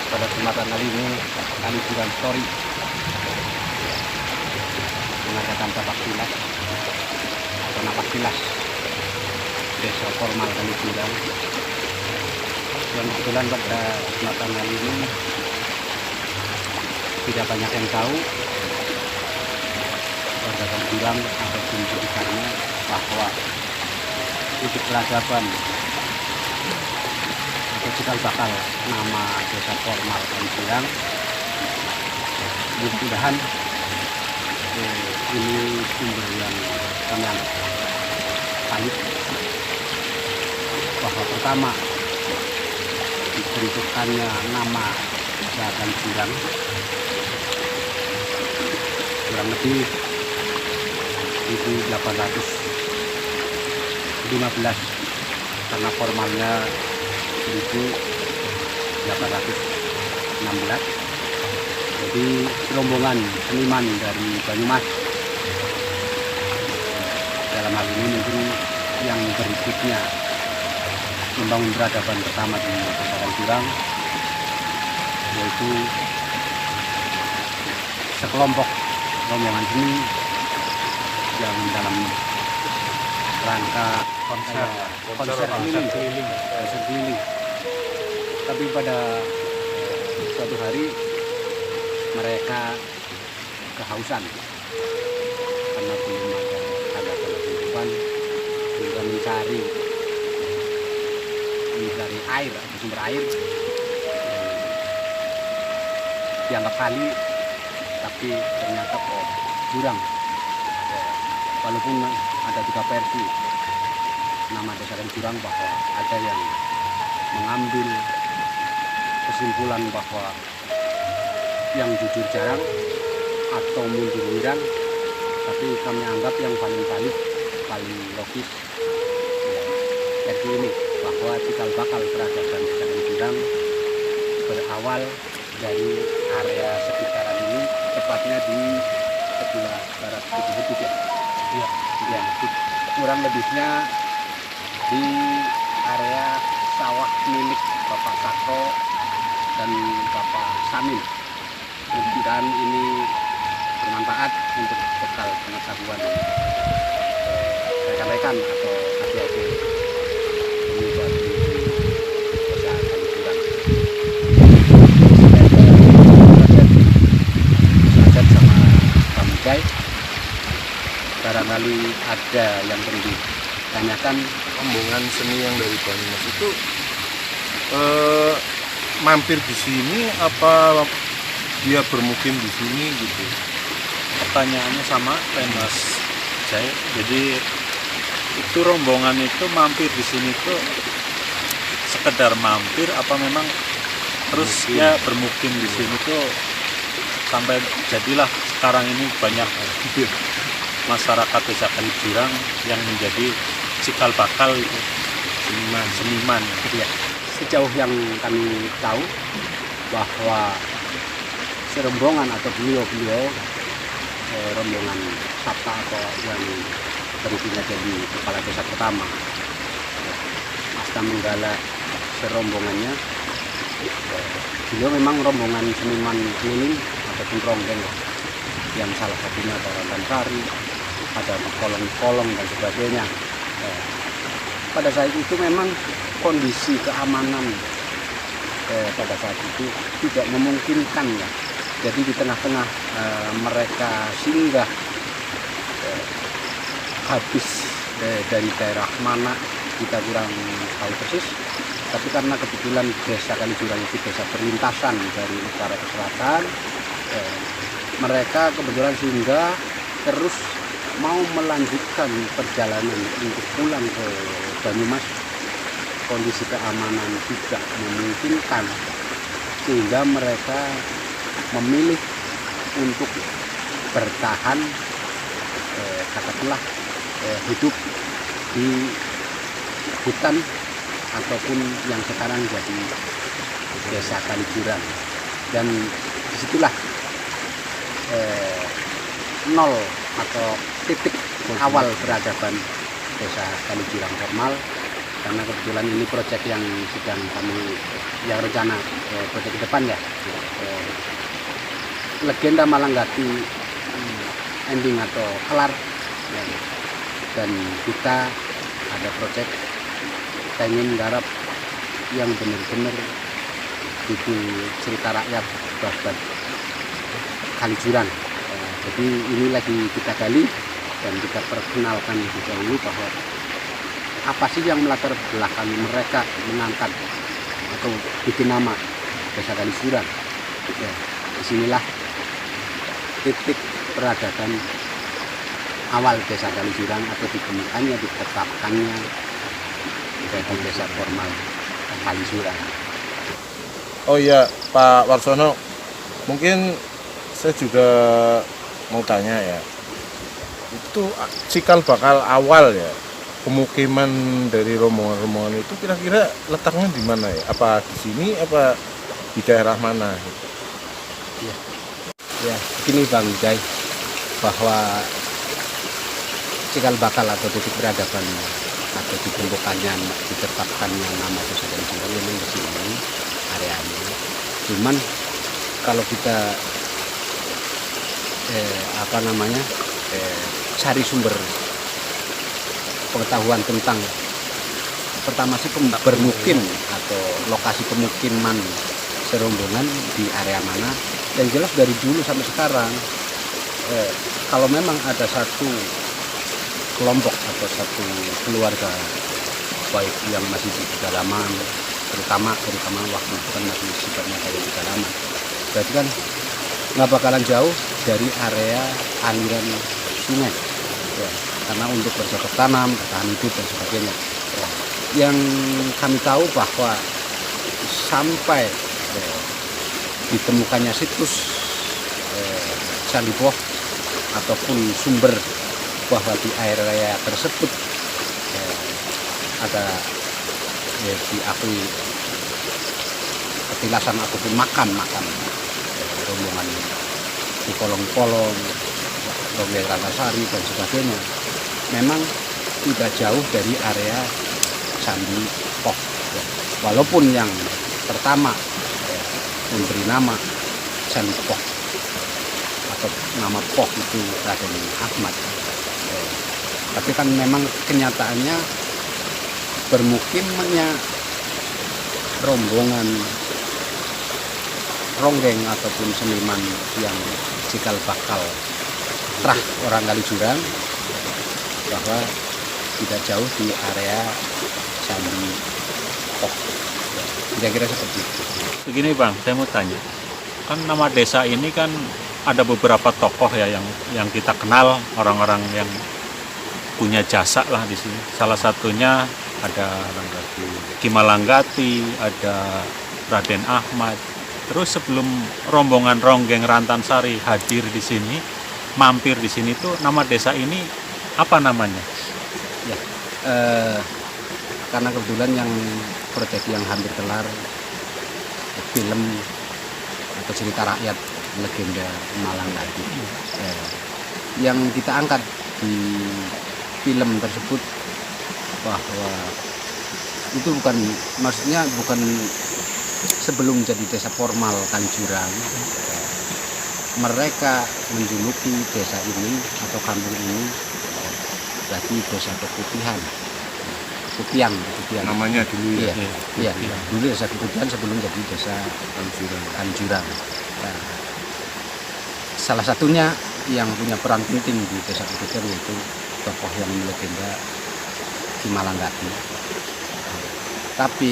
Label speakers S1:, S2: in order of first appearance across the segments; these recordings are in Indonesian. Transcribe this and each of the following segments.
S1: Pada kesempatan kali ini Kalijuran Story mengadakan tapak tilas atau napak tilas desa formal Kalijuran. Dan kebetulan pada kesempatan kali ini tidak banyak yang tahu warga Kalijuran ataupun sekitarnya bahwa untuk peradaban atau cikal bakal nama desa formal Kalijuran mudah-mudahan ini sumber yang kami anggap valid bahwa pertama dibentukannya nama desa Kalijuran kurang lebih 1815 karena formalnya 1816. Jadi rombongan seniman dari Banyumas, dalam hal ini mungkin yang berikutnya membangun peradaban pertama di desa Kalijuran, yaitu sekelompok rombongan seni yang dalam rangka konser keliling. Tapi pada suatu hari mereka kehausan karena belum ada kehidupan, hingga mencari air atau sumber air yang dianggap kali, tapi ternyata kok jurang. Walaupun ada 3 versi nama desa Kalijuran, bahwa ada yang mengambil kesimpulan bahwa yang jujur jarang atau mundur wirang, tapi kami anggap yang paling valid, paling logis versi ini, bahwa cikal bakal peradaban desa Kalijuran berawal dari area sekitaran ini, tepatnya di sebelah barat Bukit ya. Ya, kurang lebihnya di area sawah milik Bapak Sakro dan Bapak Samin. Mudah-mudahan ini bermanfaat untuk bekal pengetahuan rekan-rekan atau adik-adik pemuda di desa Kalijuran. Saya sama Pak Mujai, barangkali ada yang perlu ditanyakan.
S2: Rombongan seni yang dari Banyumas itu mampir di sini apa dia bermukim di sini gitu?
S3: Pertanyaannya sama kayak Mas Jai. Jadi itu rombongan itu mampir di sini tuh sekedar mampir apa memang terus ya bermukim di sini tuh sampai jadilah sekarang ini banyak masyarakat desa Kalijuran yang menjadi cikal bakal itu seniman.
S1: Ya, sejauh yang kami tahu bahwa serombongan atau beliau rombongan Sabta atau yang berikutnya jadi kepala desa pertama, Mas Menggala serombongannya, beliau memang rombongan seniman keliling ataupun ronggeng, yang salah satunya ada Rantan Sari, ada kolong dan sebagainya. Pada saat itu memang kondisi keamanan pada saat itu tidak memungkinkan ya. Jadi di tengah-tengah mereka singgah habis dari daerah mana kita kurang tahu persis. Tapi karena kebetulan desa Kalijuran itu desa perlintasan dari utara ke selatan, mereka kebetulan singgah terus mau melanjutkan perjalanan untuk pulang ke Banyumas. Kondisi keamanan tidak memungkinkan sehingga mereka memilih untuk bertahan katakanlah hidup di hutan ataupun yang sekarang jadi desa Kalijuran. Dan disitulah nol atau titik awal peradaban desa Kalijuran formal karena kebetulan ini proyek yang sedang kami yang rencana proyek ke depan ya. Legenda Malanggati ending atau kelar ya. Dan kita ada proyek pengen garap yang benar-benar judul cerita rakyat babat Kalijuran. Jadi ini lagi kita gali dan kita perkenalkan lebih dahulu bahwa apa sih yang melatar belakangi mereka mengangkat atau bikin nama Desa Kalijuran. Ya, disinilah titik peradaban awal Desa Kalijuran atau ditemukannya, ditetapkannya jadi desa formal Kalijuran.
S2: Oh iya Pak Warsono, mungkin saya juga mau tanya ya, itu cikal bakal awal ya pemukiman dari rombongan-rombongan itu kira-kira letaknya di mana ya? Apa di sini, apa di daerah mana?
S1: Ya, begini Bang Jai, bahwa cikal bakal atau titik peradaban atau ditentukannya, ditetapkannya nama Desa Kalijuran memang di sini areanya. Cuman kalau kita cari sumber pengetahuan tentang pertama sih bermukim atau lokasi pemukiman serombongan di area mana, yang jelas dari dulu sampai sekarang kalau memang ada satu kelompok atau satu keluarga baik yang masih di pedalaman, terutama waktu itu kan masih sifatnya kayak pedalaman, berarti kan nggak bakalan jauh dari area aliran sungai ya, karena untuk bercocok tanam, bertahan hidup dan sebagainya ya. Yang kami tahu bahwa sampai ditemukannya situs Caliboh ataupun sumber bahwa di area tersebut ada diakui petilasan ataupun makan rombongan di kolong-kolong, Ronggeng Rantasari dan sebagainya, memang tidak jauh dari area Candi Poh. Walaupun yang pertama memberi nama Candi Poh atau nama Poh itu Raden Ahmad, tapi kan memang kenyataannya bermukimnya rombongan ronggeng ataupun seniman yang cikal bakal trah orang Kalijuran bahwa tidak jauh di area Candi Poh. Kira-kira seperti itu.
S3: Begini Bang, saya mau tanya, kan nama desa ini kan ada beberapa tokoh ya yang kita kenal, orang-orang yang punya jasa lah di sini. Salah satunya ada Ki Malanggati, ada Raden Ahmad. Terus sebelum rombongan Ronggeng Rantansari hadir di sini, mampir di sini tuh nama desa ini apa namanya?
S1: Ya, karena kebetulan yang proyek yang hampir kelar film atau cerita rakyat legenda Malanggati yang kita angkat di film tersebut bahwa itu bukan sebelum jadi desa formal Kalijuran, mereka menjuluki desa ini atau kampung ini berarti desa Keputihan. Keputihan
S2: Namanya dulu ya.
S1: Iya. Dulu desa Keputihan sebelum jadi desa Kalijuran. Nah, salah satunya yang punya peran penting di desa Keputihan yaitu tokoh yang legenda Ki Malanggati. Tapi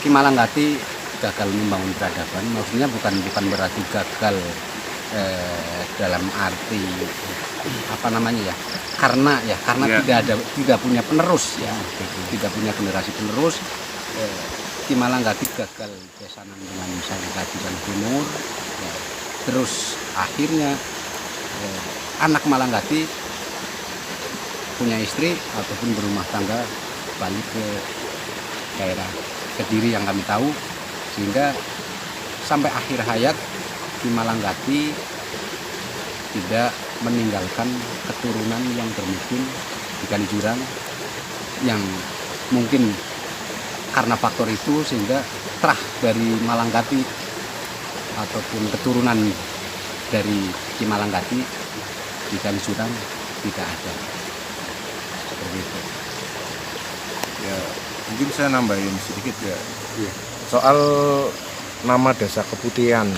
S1: Ki Malanggati gagal membangun peradaban, maksudnya bukan berarti gagal dalam arti karena tidak punya penerus ya, tidak punya generasi penerus. Ki Malanggati gagal besanan dengan Sanggaji dan Timur ya. Terus akhirnya anak Malanggati punya istri ataupun berumah tangga balik ke daerah Kediri yang kami tahu, sehingga sampai akhir hayat Ki Malanggati tidak meninggalkan keturunan yang bermukim di Kalijuran yang mungkin karena faktor itu sehingga terah dari Malanggati ataupun keturunan dari Ki Malanggati di Kalijuran tidak ada. Seperti itu.
S2: Ya, mungkin saya nambahin sedikit ya.
S1: Iya.
S2: Soal nama Desa Keputihan.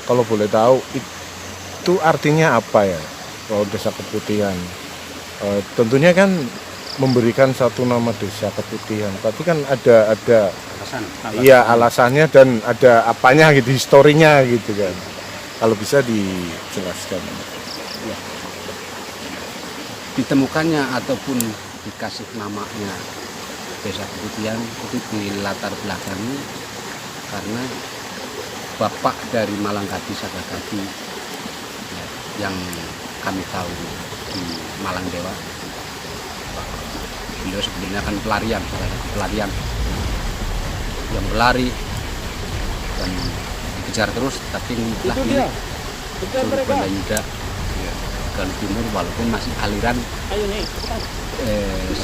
S2: Kalau boleh tahu itu artinya apa ya? Kalau Desa Keputihan. Tentunya kan memberikan satu nama Desa Keputihan. Tapi kan ada
S1: Alasan.
S2: iya alasannya dan ada apanya gitu, historinya gitu kan. Kalau bisa dijelaskan.
S1: Ditemukannya ataupun dikasih namanya Desa Keputihan itu di latar belakangi karena bapak dari Malanggati Sagagati ya, yang kami tahu di Malangdewa, beliau sebenarnya kan pelarian, salah satu pelarian yang berlari dan dikejar terus, tapi telah milik Suruh Banda Yuda Galuh Timur, walaupun masih aliran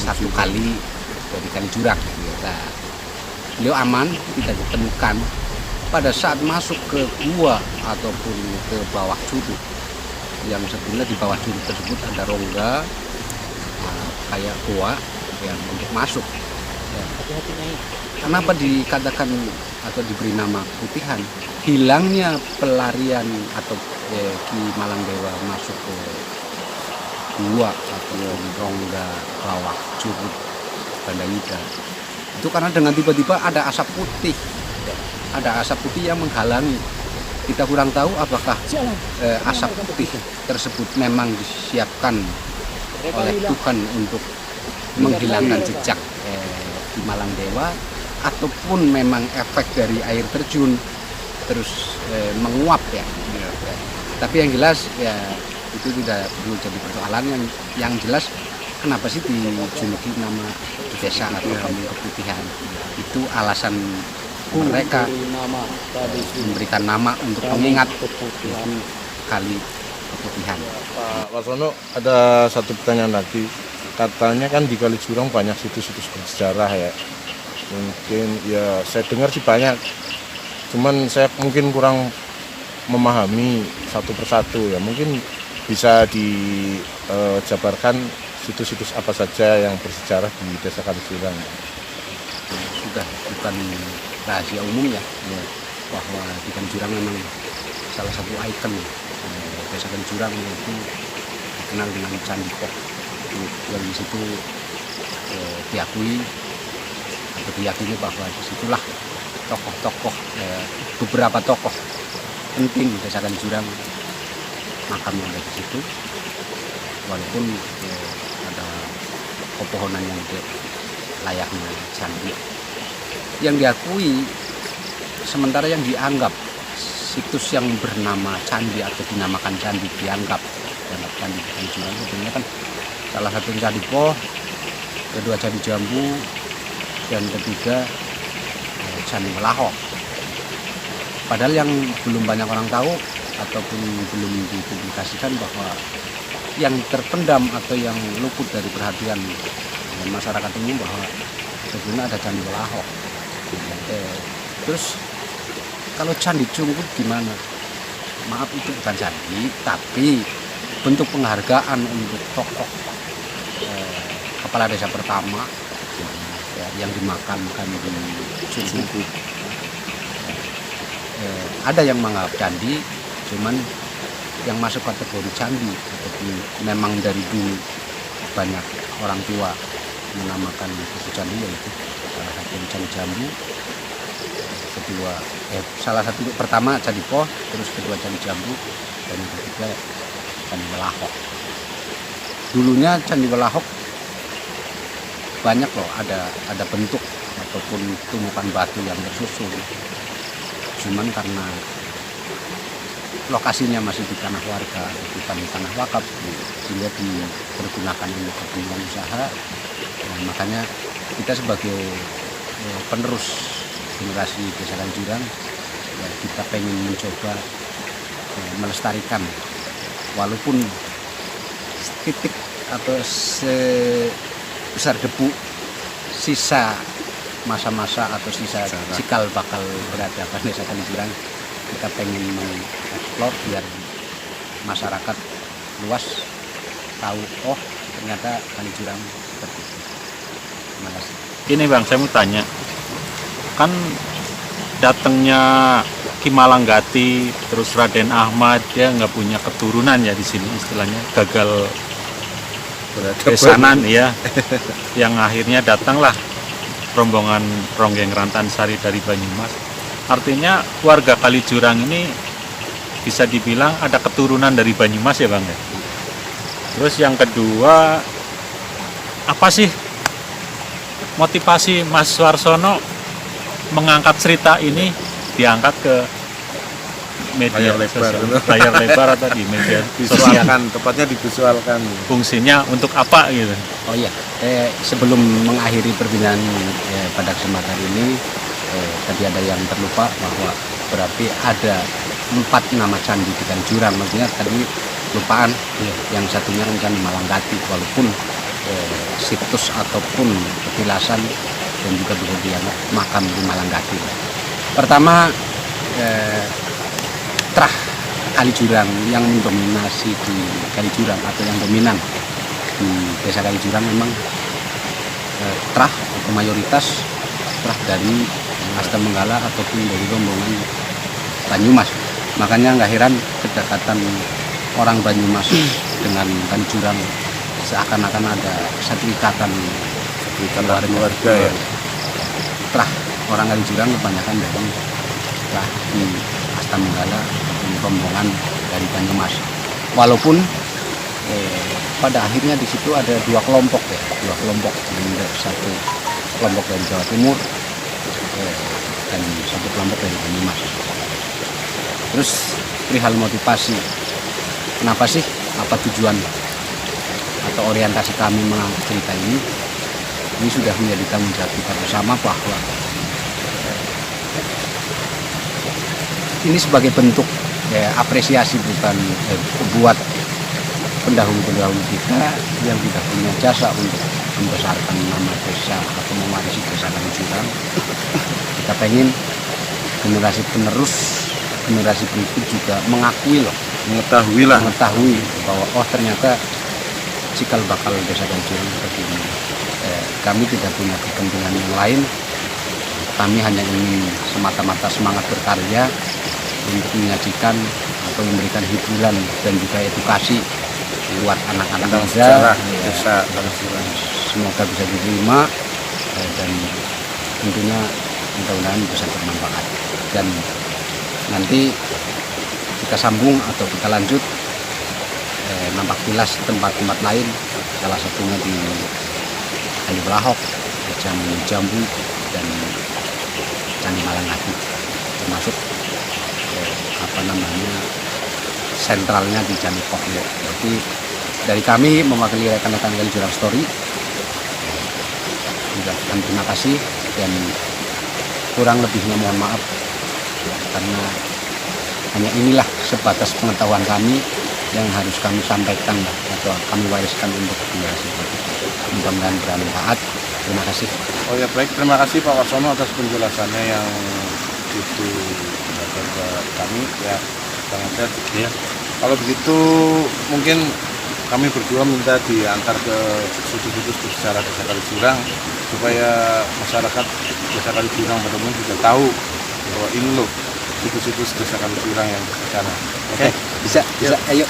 S1: satu kali dari Kalijurak. Nah, beliau aman, tidak ditemukan pada saat masuk ke gua ataupun ke bawah curug, yang sebenarnya di bawah curug tersebut ada rongga kayak gua yang untuk masuk. Ya. Kenapa dikatakan atau diberi nama Keputihan? Hilangnya pelarian atau Ki Malangdewa masuk ke gua atau rongga bawah curug Banda Yuda itu karena dengan tiba-tiba ada asap putih, yang menghalangi. Kita kurang tahu apakah asap putih tersebut memang disiapkan oleh Tuhan untuk menghilangkan jejak di Malangdewa, ataupun memang efek dari air terjun terus menguap ya. Tapi yang jelas ya itu tidak perlu jadi persoalan. Yang jelas kenapa sih dijuluki nama desa atau Kampung Keputihan? Itu alasan mereka memberikan nama untuk mengingat Kali Keputihan.
S2: Pak Warsono, ada satu pertanyaan lagi. Katanya kan di Kalijuran banyak situs-situs bersejarah ya. Mungkin ya saya dengar sih banyak. Cuman saya mungkin kurang memahami satu persatu ya. Mungkin bisa dijabarkan situs-situs apa saja yang bersejarah di Desa Kalijuran.
S1: Sudah bukan rahasia umum ya, bahwa di Kalijuran memang salah satu ikon Desa Kalijuran itu dikenal dengan Candi Poh, yang di situ diakui atau diyakini bahwa disitulah tokoh-tokoh, beberapa tokoh penting Desa Kalijuran makamnya ada di situ, walaupun ada pepohonan yang layaknya candi yang diakui. Sementara yang dianggap situs yang bernama candi atau dinamakan candi dianggap candi Kalijuran sebenarnya kan salah satu Candi Poh, kedua Candi Jambu, dan ketiga Candi Welahok. Padahal yang belum banyak orang tahu ataupun belum dipublikasikan bahwa yang terpendam atau yang luput dari perhatian masyarakat umum bahwa sebenarnya ada Candi Welahok. Terus kalau Candi Cungkup gimana? Maaf, itu bukan candi, tapi bentuk penghargaan untuk tokoh kepala desa pertama ya, yang dimakamkan di Cungkup. Ada yang menganggap candi, cuman yang masuk kategori candi ataupun memang dari dulu banyak orang tua menamakan itu candi, yaitu salah satu Candi Jambu, kedua salah satu pertama Candi Poh, terus kedua Candi Jambu, dan yang ketiga Candi Welahok. Dulunya Candi Welahok banyak loh, ada bentuk ataupun tumpukan batu yang tersusun, cuman karena lokasinya masih di tanah warga, bukan di tanah wakaf, sehingga dipergunakan untuk kepentingan usaha. Nah, makanya kita sebagai penerus generasi Desa Kalijuran ya, kita pengen mencoba melestarikan, walaupun titik atau besar debu, sisa masa-masa atau sisa
S2: Sejarah.
S1: cikal bakal peradaban Desa Kaliurang. Kita pengen mengeksplor biar masyarakat luas tahu, oh ternyata Kaliurang seperti itu. Terima kasih.
S3: Ini Bang, saya mau tanya, kan datangnya Ki Malanggati terus Raden Ahmad, dia nggak punya keturunan ya di sini, istilahnya gagal besanan ya, yang akhirnya datanglah rombongan Ronggeng Rantansari dari Banyumas. Artinya warga Kaliurang ini bisa dibilang ada keturunan dari Banyumas ya Bang ya. Terus yang kedua, apa sih motivasi Mas Warsono mengangkat cerita ini diangkat ke media
S2: Layar lebar.
S3: sosial, layar lebar atau di media sosial?
S2: Visualkan, tepatnya divisualkan.
S3: Fungsinya untuk apa gitu?
S1: Oh iya, sebelum mengakhiri perbincangan pada kesempatan ini, tadi ada yang terlupa bahwa berarti ada 4 nama candi di Kaliurang. Maksudnya tadi lupaan, yang satunya kan Candi Malanggati, walaupun situs ataupun petilasan dan juga kemudian makam di Malanggati. Pertama, trah Kaliurang yang mendominasi di Kaliurang atau yang dominan di Desa Kaliurang memang trah atau mayoritas trah dari Asta Menggala ataupun dari rombongan Banyumas. Makanya nggak heran kedekatan orang Banyumas dengan Kaliurang seakan-akan ada satu ikatan
S2: keluarga ya.
S1: Trah orang Kaliurang kebanyakan dari trah di Asta Menggala ataupun rombongan dari Banyumas. Walaupun pada akhirnya di situ ada 2 kelompok ya, 2 kelompok, satu kelompok dari Jawa Timur dan satu kelompok dari Banyumas. Terus perihal motivasi, kenapa sih, apa tujuan atau orientasi kami mengangkat cerita ini sudah menjadi tanggung jawab kita bersama bahwa ini sebagai bentuk apresiasi bukan buat pendahulu-pendahulu kita yang tidak punya jasa untuk membesarkan nama desa atau mewarisi Desa Kaliurang. Kita pengen generasi penerus, generasi berikut juga mengakui mengetahui bahwa oh ternyata cikal bakal Desa Kaliurang seperti ini. Kami tidak punya kepentingan yang lain. Kami hanya ingin semata-mata semangat berkarya untuk menyajikan atau memberikan hiburan dan juga edukasi buat anak-anak muda.
S2: Desa Kaliurang.
S1: Semoga bisa diterima dan tentunya mudah-mudahan bisa bermanfaat. Dan nanti kita sambung atau kita lanjut nampak kilas tempat-tempat lain, salah satunya di Kali Belahok, Candi Jambu dan Candi Malanggati, termasuk sentralnya di Candi Pokyo. Jadi dari kami mewakili rekan-rekan Kaliurang Story mengucapkan terima kasih dan kurang lebihnya mohon maaf karena hanya inilah sebatas pengetahuan kami yang harus kami sampaikan atau kami wariskan untuk generasi berikutnya. Mudah-mudahan bermanfaat. Terima kasih.
S2: Oh ya baik, terima kasih Pak Warsono atas penjelasannya yang itu ke kami ya, Bang Edet.
S3: Ya.
S2: Kalau begitu mungkin kami berdua minta diantar ke situs-situs bersejarah Desa Kaliurang supaya masyarakat Desa Kaliurang benar-benar juga tahu bahwa ini loh situs-situs Desa Kaliurang yang di sana.
S1: Oke, bisa, ayo.